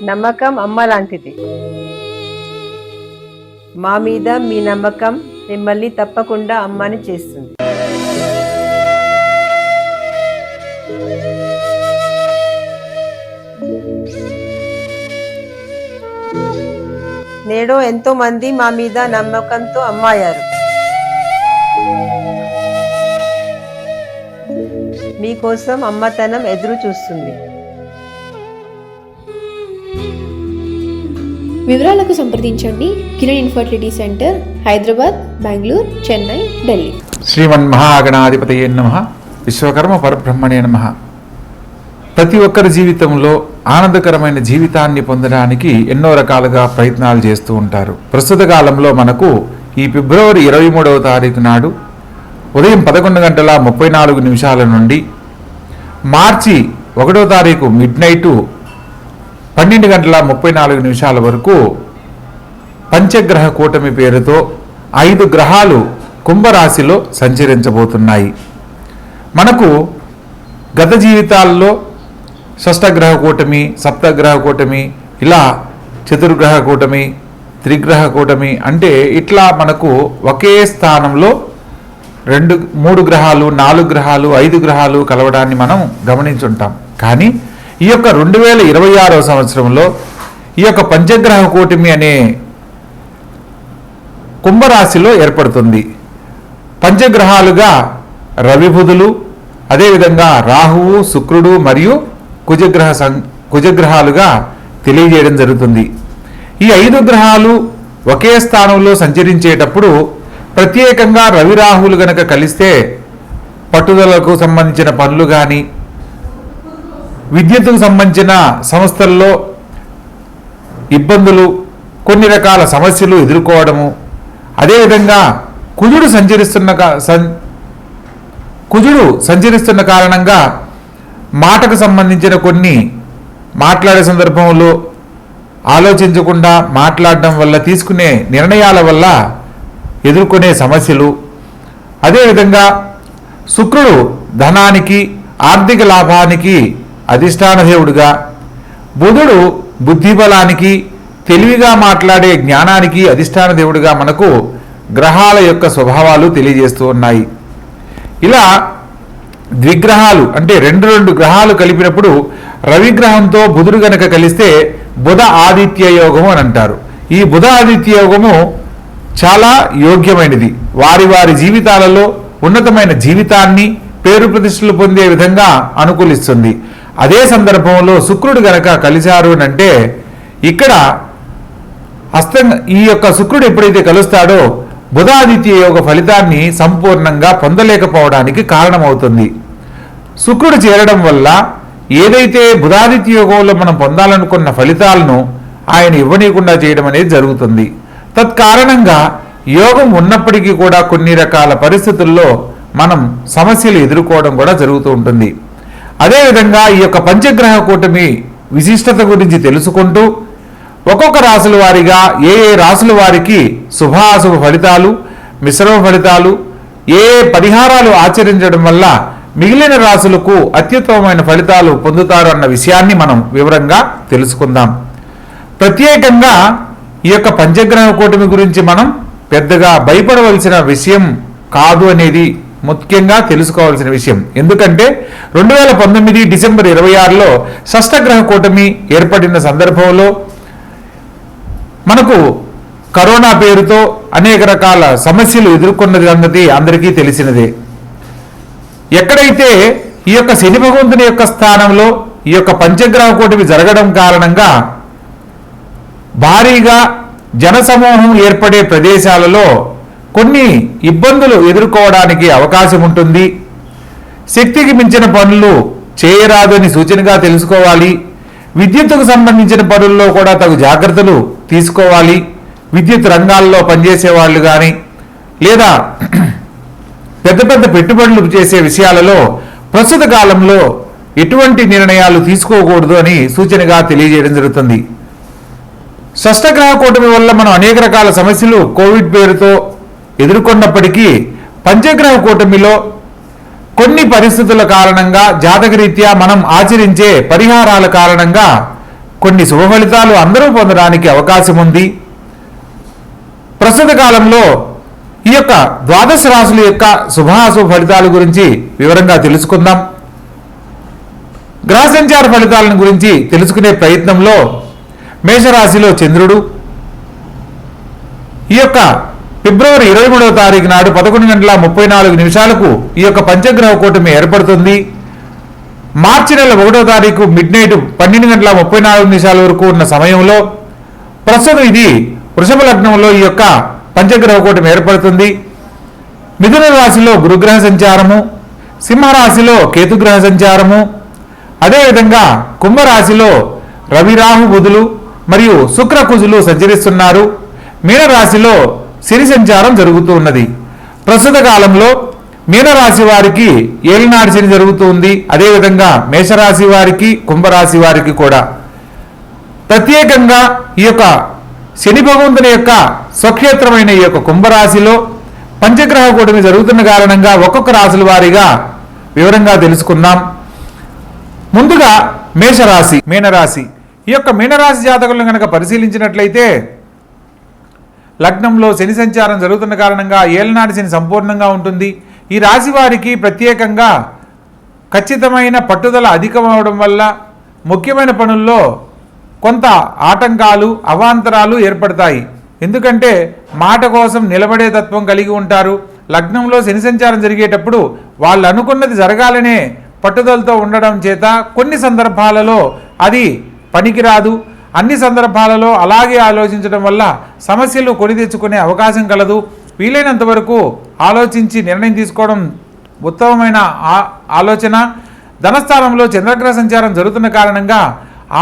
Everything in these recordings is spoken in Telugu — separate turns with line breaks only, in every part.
నమ్మకం అమ్మ లాంటిది. మా మీద మీ నమ్మకం మిమ్మల్ని తప్పకుండా అమ్మని చేస్తుంది. నేడు ఎంతో మంది మా మీద నమ్మకంతో అమ్మాయారు. మీకోసం అమ్మతనం ఎదురు చూస్తుంది.
వివరాలకు సంప్రదించండి. Kiran infertility centre, Hyderabad, Bengaluru, Chennai, Delhi.
శ్రీమన్మహాగణాధిపతయే నమః. విశ్వకర్మ పరబ్రహ్మణే నమః. ప్రతి ఒక్కరి జీవితంలో ఆనందకరమైన జీవితాన్ని పొందడానికి ఎన్నో రకాలుగా ప్రయత్నాలు చేస్తూ ఉంటారు. ప్రస్తుత కాలంలో మనకు ఈ ఫిబ్రవరి 23వ తారీఖు నాడు ఉదయం 11:34 నుండి మార్చి 1వ తారీఖు మిడ్నైట్ 12:34 వరకు పంచగ్రహ కూటమి పేరుతో 5 గ్రహాలు కుంభరాశిలో సంచరించబోతున్నాయి. మనకు గత జీవితాల్లో షష్టగ్రహ కూటమి, సప్తగ్రహ కూటమి, ఇలా చతుర్గ్రహ కూటమి, త్రిగ్రహ కూటమి అంటే ఇట్లా మనకు ఒకే స్థానంలో 3 గ్రహాలు, 4 గ్రహాలు, 5 గ్రహాలు కలవడాన్ని మనం గమనించుంటాం. కానీ ఈ యొక్క 2026వ సంవత్సరంలో ఈ యొక్క పంచగ్రహ కూటమి అనే కుంభరాశిలో ఏర్పడుతుంది. పంచగ్రహాలుగా రవి, బుధులు, అదేవిధంగా రాహువు, శుక్రుడు మరియు కుజగ్రహాలుగా తెలియజేయడం జరుగుతుంది. ఈ 5 గ్రహాలు ఒకే స్థానంలో సంచరించేటప్పుడు ప్రత్యేకంగా రవి, రాహువులు గనక కలిస్తే పట్టుదలకు సంబంధించిన పనులు కానీ, విద్యుత్తుకు సంబంధించిన సంస్థల్లో ఇబ్బందులు, కొన్ని రకాల సమస్యలు ఎదుర్కోవడము, అదేవిధంగా కుజుడు సంచరిస్తున్న కారణంగా మాటకు సంబంధించిన కొన్ని మాట్లాడే సందర్భంలో ఆలోచించకుండా మాట్లాడడం వల్ల, తీసుకునే నిర్ణయాల వల్ల ఎదుర్కొనే సమస్యలు, అదేవిధంగా శుక్రుడు ధనానికి, ఆర్థిక లాభానికి అధిష్టాన దేవుడుగా, బుధుడు బుద్ధిబలానికి, తెలివిగా మాట్లాడే జ్ఞానానికి అధిష్టాన దేవుడుగా మనకు గ్రహాల యొక్క స్వభావాలు తెలియజేస్తూ ఉన్నాయి. ఇలా ద్విగ్రహాలు అంటే 2 గ్రహాలు కలిపినప్పుడు రవిగ్రహంతో బుధుడు గనక కలిస్తే బుధ ఆదిత్య యోగము అని అంటారు. ఈ బుధ ఆదిత్య యోగము చాలా యోగ్యమైనది. వారి జీవితాలలో ఉన్నతమైన జీవితాన్ని, పేరు ప్రతిష్టలు పొందే విధంగా అనుకూలిస్తుంది. అదే సందర్భంలో శుక్రుడు గనక కలిశారు అంటే ఇక్కడ ఈ యొక్క శుక్రుడు ఎప్పుడైతే కలుస్తాడో బుధాదిత్య యోగ ఫలితాన్ని సంపూర్ణంగా పొందలేకపోవడానికి కారణమవుతుంది. శుక్రుడు చేరడం వల్ల ఏదైతే బుధాదిత్య యోగంలో మనం పొందాలనుకున్న ఫలితాలను ఆయన ఇవ్వనీయకుండా చేయడం అనేది జరుగుతుంది. తత్కారణంగా యోగం ఉన్నప్పటికీ కూడా కొన్ని రకాల పరిస్థితుల్లో మనం సమస్యలు ఎదుర్కోవడం కూడా జరుగుతూ ఉంటుంది. అదేవిధంగా ఈ యొక్క పంచగ్రహ కూటమి విశిష్టత గురించి తెలుసుకుంటూ ఒక్కొక్క రాశుల వారిగా ఏ రాశుల వారికి శుభాశుభ ఫలితాలు, మిశ్రమ ఫలితాలు, ఏ పరిహారాలు ఆచరించడం వల్ల మిగిలిన రాశులకు అత్యుత్తమమైన ఫలితాలు పొందుతారు అన్న విషయాన్ని మనం వివరంగా తెలుసుకుందాం. ప్రత్యేకంగా ఈ యొక్క పంచగ్రహ కూటమి గురించి మనం పెద్దగా భయపడవలసిన విషయం కాదు అనేది ముఖ్యంగా తెలుసుకోవాల్సిన విషయం. ఎందుకంటే 2019 డిసెంబర్ 26లో షష్టగ్రహ కూటమి ఏర్పడిన సందర్భంలో మనకు కరోనా పేరుతో అనేక రకాల సమస్యలు ఎదుర్కొన్న సంగతి అందరికీ తెలిసినదే. ఎక్కడైతే ఈ యొక్క శని భగవంతుని యొక్క స్థానంలో ఈ యొక్క పంచగ్రహ కూటమి జరగడం కారణంగా భారీగా జనసమూహం ఏర్పడే ప్రదేశాలలో కొన్ని ఇబ్బందులు ఎదుర్కోవడానికి అవకాశం ఉంటుంది. శక్తికి మించిన పనులు చేయరాదని సూచనగా తెలుసుకోవాలి. విద్యుత్తుకు సంబంధించిన పనుల్లో కూడా తగు జాగ్రత్తలు తీసుకోవాలి. విద్యుత్ రంగాల్లో పనిచేసే వాళ్ళు కానీ లేదా పెద్ద పెద్ద పెట్టుబడులు చేసే విషయాలలో ప్రస్తుత కాలంలో ఎటువంటి నిర్ణయాలు తీసుకోకూడదు అని సూచనగా తెలియజేయడం జరుగుతుంది. షష్టగ్రహ కూటమి వల్ల మనం అనేక రకాల సమస్యలు కోవిడ్ పేరుతో ఎదుర్కొన్నప్పటికీ పంచగ్రహ కూటమిలో కొన్ని పరిస్థితుల కారణంగా జాతకరీత్యా మనం ఆచరించే పరిహారాల కారణంగా కొన్ని శుభ ఫలితాలు అందరూ పొందడానికి అవకాశం ఉంది. ప్రస్తుత కాలంలో ఈ యొక్క ద్వాదశ రాశుల యొక్క శుభాశుభ ఫలితాల గురించి వివరంగా తెలుసుకుందాం. గ్రహ సంచార ఫలితాలను గురించి తెలుసుకునే ప్రయత్నంలో మేషరాశిలో చంద్రుడు ఈ యొక్క ఫిబ్రవరి 23వ తారీఖు నాడు 11:34 ఈ యొక్క పంచగ్రహ కూటమి ఏర్పడుతుంది. మార్చి నెల 1వ తారీఖు మిడ్ నైట్ 12:34 వరకు ఉన్న సమయంలో ప్రస్తుతం ఇది వృషభ లగ్నంలో ఈ యొక్క పంచగ్రహ కూటమి ఏర్పడుతుంది. మిథున రాశిలో గురుగ్రహ సంచారము, సింహరాశిలో కేతుగ్రహ సంచారము, అదేవిధంగా కుంభరాశిలో రవి రాహు బుధులు మరియు శుక్ర కుజులు సంచరిస్తున్నారు. మీనరాశిలో శని సంచారం జరుగుతూ ఉన్నది. ప్రస్తుత కాలంలో మీనరాశి వారికి ఏలినాటి శని జరుగుతుంది. అదేవిధంగా మేషరాశి వారికి కుంభరాశి వారికి కూడా ప్రత్యేకంగా ఈ యొక్క శని భగవంతుని యొక్క స్వక్షేత్రమైన ఈ యొక్క కుంభరాశిలో పంచగ్రహ కూటమి జరుగుతున్న కారణంగా ఒక్కొక్క రాశుల వారీగా వివరంగా తెలుసుకుందాం. ముందుగా మేషరాశి, మీనరాశి. ఈ యొక్క మీనరాశి జాతకులను కనుక పరిశీలించినట్లయితే లగ్నంలో శని సంచారం జరుగుతున్న కారణంగా ఏలనాటి శని సంపూర్ణంగా ఉంటుంది. ఈ రాశి వారికి ప్రత్యేకంగా ఖచ్చితమైన పట్టుదల అధికమవడం వల్ల ముఖ్యమైన పనుల్లో కొంత ఆటంకాలు అవాంతరాలు ఏర్పడతాయి. ఎందుకంటే మాట కోసం నిలబడే తత్వం కలిగి ఉంటారు. లగ్నంలో శని సంచారం జరిగేటప్పుడు వాళ్ళు అనుకున్నది జరగాలనే పట్టుదలతో ఉండడం చేత కొన్ని సందర్భాలలో అది పనికిరాదు. అన్ని సందర్భాలలో అలాగే ఆలోచించడం వల్ల సమస్యలు కొని తెచ్చుకునే అవకాశం కలదు. వీలైనంత వరకు ఆలోచించి నిర్ణయం తీసుకోవడం ఉత్తమమైన ఆలోచన. ధనస్థానంలో చంద్రగ్రహ సంచారం జరుగుతున్న కారణంగా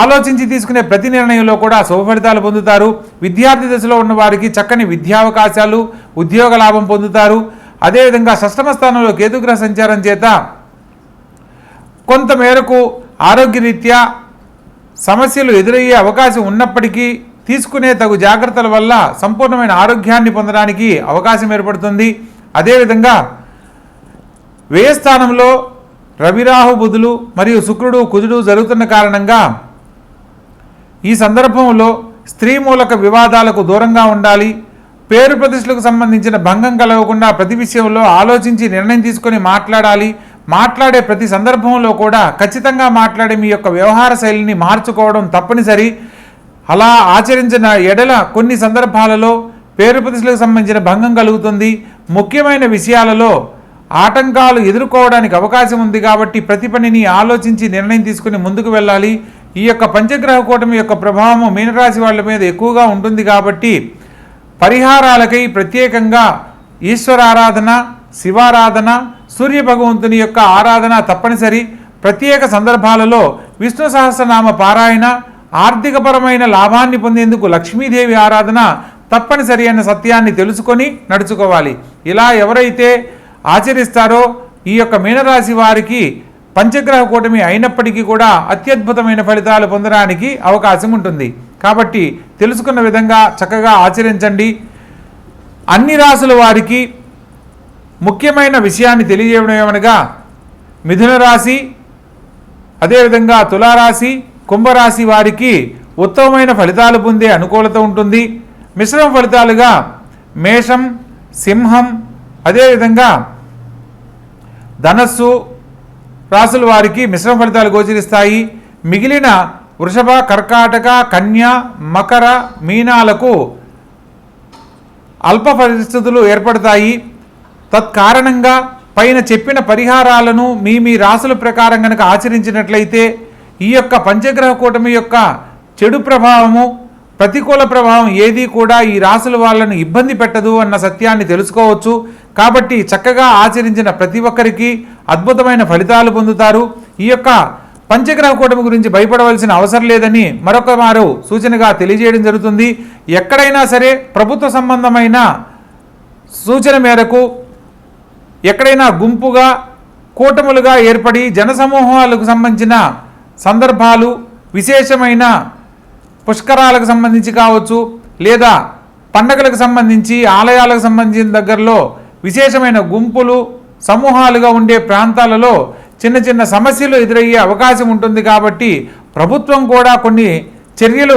ఆలోచించి తీసుకునే ప్రతి నిర్ణయంలో కూడా శుభ ఫలితాలు పొందుతారు. విద్యార్థి దశలో ఉన్న వారికి చక్కని విద్యావకాశాలు, ఉద్యోగ లాభం పొందుతారు. అదేవిధంగా షష్టమ స్థానంలో కేతుగ్రహ సంచారం చేత కొంతమేరకు ఆరోగ్యరీత్యా సమస్యలు ఎదురయ్యే అవకాశం ఉన్నప్పటికీ తీసుకునే తగు జాగ్రత్తల వల్ల సంపూర్ణమైన ఆరోగ్యాన్ని పొందడానికి అవకాశం ఏర్పడుతుంది. అదేవిధంగా వ్యయస్థానంలో రవిరాహు బుధులు మరియు శుక్రుడు కుజుడు జరుగుతున్న కారణంగా ఈ సందర్భంలో స్త్రీ మూలక వివాదాలకు దూరంగా ఉండాలి. పేరు ప్రతిష్టలకు సంబంధించిన భంగం కలగకుండా ప్రతి విషయంలో ఆలోచించి నిర్ణయం తీసుకొని మాట్లాడాలి. మాట్లాడే ప్రతి సందర్భంలో కూడా ఖచ్చితంగా మాట్లాడే మీ యొక్క వ్యవహార శైలిని మార్చుకోవడం తప్పనిసరి. అలా ఆచరించిన ఎడల కొన్ని సందర్భాలలో పేరు ప్రతిష్టలకు సంబంధించిన భంగం కలుగుతుంది. ముఖ్యమైన విషయాలలో ఆటంకాలు ఎదుర్కోవడానికి అవకాశం ఉంది కాబట్టి ప్రతి పనిని ఆలోచించి నిర్ణయం తీసుకుని ముందుకు వెళ్ళాలి. ఈ యొక్క పంచగ్రహ కూటమి యొక్క ప్రభావం మీనరాశి వాళ్ళ మీద ఎక్కువగా ఉంటుంది కాబట్టి పరిహారాలకై ప్రత్యేకంగా ఈశ్వర ఆరాధన, శివారాధన, సూర్య భగవంతుని యొక్క ఆరాధన తప్పనిసరి. ప్రత్యేక సందర్భాలలో విష్ణు సహస్రనామ పారాయణ, ఆర్థికపరమైన లాభాన్ని పొందేందుకు లక్ష్మీదేవి ఆరాధన తప్పనిసరి అన్న సత్యాన్ని తెలుసుకొని నడుచుకోవాలి. ఇలా ఎవరైతే ఆచరిస్తారో ఈ యొక్క మీనరాశి వారికి పంచగ్రహ కూటమి అయినప్పటికీ కూడా అత్యద్భుతమైన ఫలితాలు పొందడానికి అవకాశం ఉంటుంది. కాబట్టి తెలుసుకున్న విధంగా చక్కగా ఆచరించండి. అన్ని రాశుల వారికి ముఖ్యమైన విషయాన్ని తెలియజేయడం ఏమనగా మిథున రాశి, అదేవిధంగా తులారాశి, కుంభరాశి వారికి ఉత్తమమైన ఫలితాలు పొందే అనుకూలత ఉంటుంది. మిశ్రమ ఫలితాలుగా మేషం, సింహం, అదేవిధంగా ధనస్సు రాశుల వారికి మిశ్రమ ఫలితాలు గోచరిస్తాయి. మిగిలిన వృషభ, కర్కాటక, కన్య, మకర, మీనాలకు అల్ప పరిస్థితులు ఏర్పడతాయి. తత్కారణంగా పైన చెప్పిన పరిహారాలను మీ రాశుల ప్రకారం కనుక ఆచరించినట్లయితే ఈ యొక్క పంచగ్రహ కూటమి యొక్క చెడు ప్రభావము, ప్రతికూల ప్రభావం ఏది కూడా ఈ రాశుల వాళ్ళను ఇబ్బంది పెట్టదు అన్న సత్యాన్ని తెలుసుకోవచ్చు. కాబట్టి చక్కగా ఆచరించిన ప్రతి ఒక్కరికి అద్భుతమైన ఫలితాలు పొందుతారు. ఈ యొక్క పంచగ్రహ కూటమి గురించి భయపడవలసిన అవసరం లేదని మరొక మారు సూచనగా తెలియజేయడం జరుగుతుంది. ఎక్కడైనా సరే ప్రభుత్వ సంబంధమైన సూచన మేరకు ఎక్కడైనా గుంపుగా కూటములుగా ఏర్పడి జనసమూహాలకు సంబంధించిన సందర్భాలు, విశేషమైన పుష్కరాలకు సంబంధించి కావచ్చు, లేదా పండగలకు సంబంధించి ఆలయాలకు సంబంధించిన దగ్గరలో విశేషమైన గుంపులు సమూహాలుగా ఉండే ప్రాంతాలలో చిన్న చిన్న సమస్యలు ఎదురయ్యే అవకాశం ఉంటుంది. కాబట్టి ప్రభుత్వం కూడా కొన్ని చర్యలు